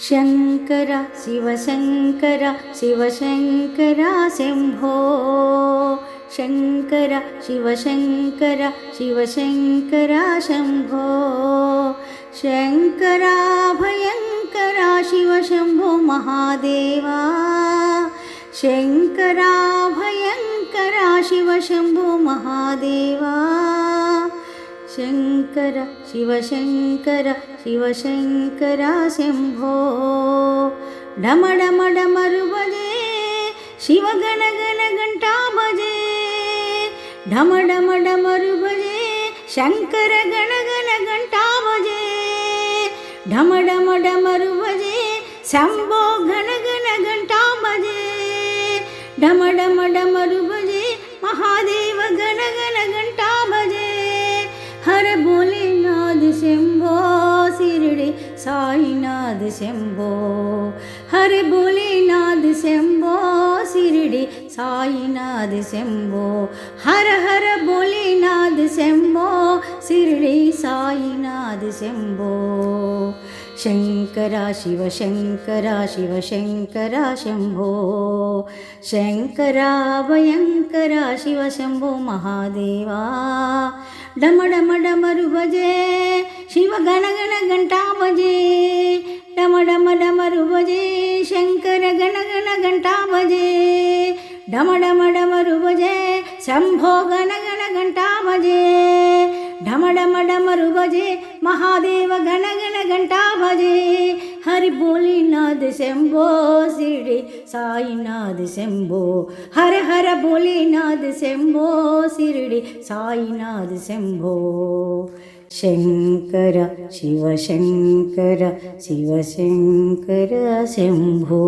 शङ्कर शिवशङ्कर शिवशङ्कर शम्भो शङ्कर शिवशङ्कर शिवशङ्कर शम्भो शङ्करा भयङ्करा शिवशम्भो महादेवा शङ्करा भयङ्करा शिवशम्भो महादेवा शङ्कर शिवशङ्कर शिवशङ्कर शम्भो डम डम डमरु बजे शिवगण गण घण्टा बजे ढम डम डमरु बजे शङ्कर गण गण घण्टा बजे ढम डम डमरु बजे शम्भो गण गण घण्टा बजे ढम डम डमरु बजे महादेव गण गण घण्टा बजे हर भोलेनाथ शंभो शिरडी साईनाथ शंभो हर भोलेनाथ शंभो शिरडी साईनाथ शंभो हर हर भोलेनाथ शंभो शिरडी साईनाथ शंभो शङ्करा शिवशङ्करा शिवशङ्करा शम्भो शङ्करा भयङ्करा शिवशम्भो महादेवा डम डम डमरु बजे शिव गण गण घण्टा बजे डम डम डमरु बजे शङ्कर गण गण घण्टा बजे डम डम डमरु बजे शम्भो गण गण घण्टा बजे ढम डम डमरु बजे महादेव गण गण घण्टा बजे हरि भोलेनाथ शंभो शिरडी साईनाथ शंभो हर हर भोलेनाथ शंभो शिरडी साईनाथ शंभो शङ्कर शिवशङ्कर शिवशङ्कर शम्भो।